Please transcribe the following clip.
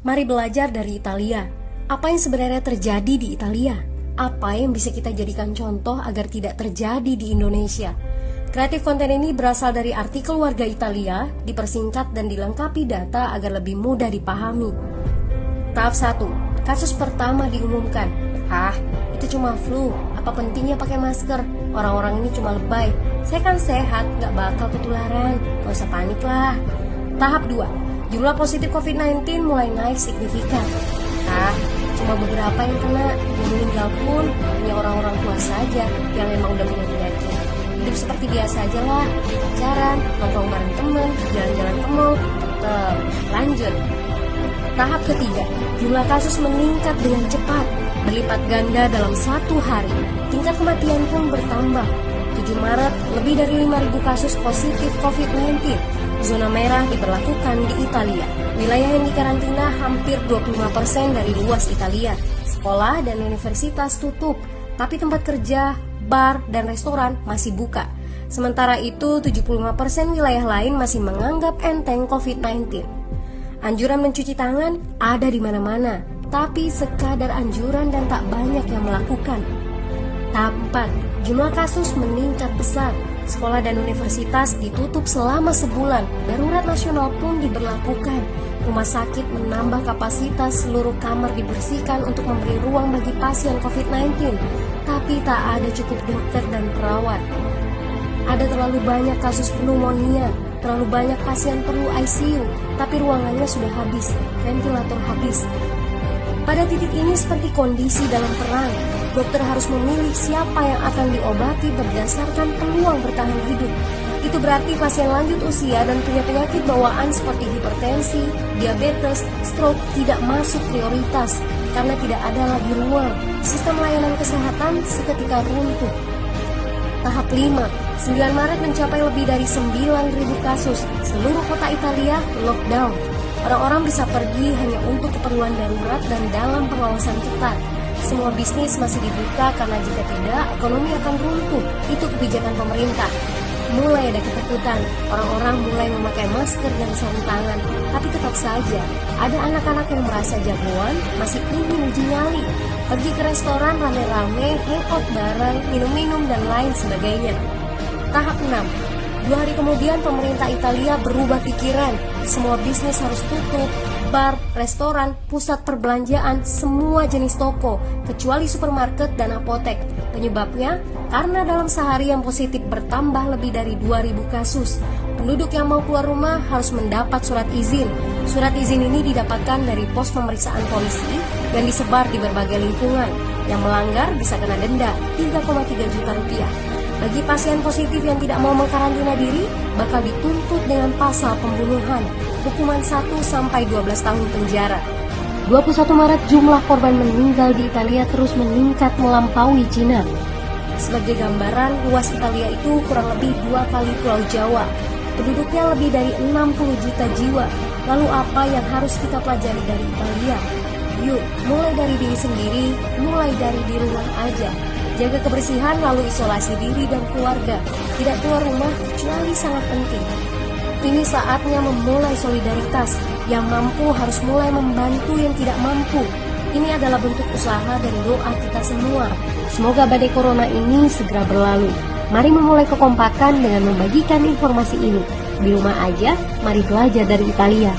Mari belajar dari Italia. Apa yang sebenarnya terjadi di Italia? Apa yang bisa kita jadikan contoh agar tidak terjadi di Indonesia? Kreatif konten ini berasal dari artikel warga Italia, dipersingkat dan dilengkapi data agar lebih mudah dipahami. Tahap 1. Kasus pertama diumumkan. Itu cuma flu. Apa pentingnya pakai masker? Orang-orang ini cuma lebay. Saya kan sehat, gak bakal ketularan. Gak usah panik lah. Tahap 2. Jumlah positif COVID-19 mulai naik signifikan. Cuma beberapa yang kena. Yang meninggal pun hanya orang-orang tua saja yang memang udah punya penyakit. Hidup seperti biasa aja lah. Pacaran, nongkrong bareng temen, jalan-jalan ke mall, tetap lanjut. Tahap ketiga, jumlah kasus meningkat dengan cepat, berlipat ganda dalam 1 hari. Tingkat kematian pun bertambah. 7 Maret, lebih dari 5.000 kasus positif COVID-19. Zona merah diberlakukan di Italia. Wilayah yang dikarantina hampir 25% dari luas Italia. Sekolah dan universitas tutup, tapi tempat kerja, bar, dan restoran masih buka. Sementara itu, 75% wilayah lain masih menganggap enteng COVID-19. Anjuran mencuci tangan ada di mana-mana, tapi sekadar anjuran dan tak banyak yang melakukan. Tahap 4, jumlah kasus meningkat besar. Sekolah dan universitas ditutup selama sebulan. Darurat nasional pun diberlakukan. Rumah sakit menambah kapasitas, seluruh kamar dibersihkan untuk memberi ruang bagi pasien COVID-19. Tapi tak ada cukup dokter dan perawat. Ada terlalu banyak kasus pneumonia, terlalu banyak pasien perlu ICU, tapi ruangannya sudah habis, ventilator habis. Pada titik ini seperti kondisi dalam perang. Dokter harus memilih siapa yang akan diobati berdasarkan peluang bertahan hidup. Itu berarti pasien lanjut usia dan punya penyakit bawaan seperti hipertensi, diabetes, stroke tidak masuk prioritas karena tidak ada lagi ruang. Sistem layanan kesehatan seketika runtuh. Tahap 5, 9 Maret mencapai lebih dari 9.000 kasus. Seluruh kota Italia lockdown. Orang-orang bisa pergi hanya untuk keperluan darurat dan dalam pengawasan ketat. Semua bisnis masih dibuka karena jika tidak, ekonomi akan runtuh. Itu kebijakan pemerintah. Mulai ada ketakutan, orang-orang mulai memakai masker dan sarung tangan. Tapi tetap saja, ada anak-anak yang merasa jagoan, masih ingin uji nyali. Pergi ke restoran rame-rame, hangout bareng, minum-minum dan lain sebagainya. Tahap 6. 2 hari kemudian pemerintah Italia berubah pikiran. Semua bisnis harus tutup. Bar, restoran, pusat perbelanjaan, semua jenis toko, kecuali supermarket dan apotek. Penyebabnya, karena dalam sehari yang positif bertambah lebih dari 2.000 kasus. Penduduk yang mau keluar rumah harus mendapat surat izin. Surat izin ini didapatkan dari pos pemeriksaan polisi yang disebar di berbagai lingkungan. Yang melanggar bisa kena denda 3,3 juta rupiah. Bagi pasien positif yang tidak mau mengkarantina diri, bakal dituntut dengan pasal pembunuhan, hukuman 1-12 tahun penjara. 21 Maret jumlah korban meninggal di Italia terus meningkat melampaui Cina. Sebagai gambaran, luas Italia itu kurang lebih 2 kali Pulau Jawa. Penduduknya lebih dari 60 juta jiwa. Lalu apa yang harus kita pelajari dari Italia? Yuk, mulai dari diri sendiri, mulai dari di rumah aja. Jaga kebersihan lalu isolasi diri dan keluarga. Tidak keluar rumah kecuali sangat penting. Ini saatnya memulai solidaritas. Yang mampu harus mulai membantu yang tidak mampu. Ini adalah bentuk usaha dan doa kita semua. Semoga badai corona ini segera berlalu. Mari memulai kekompakan dengan membagikan informasi ini. Di rumah aja, mari belajar dari Italia.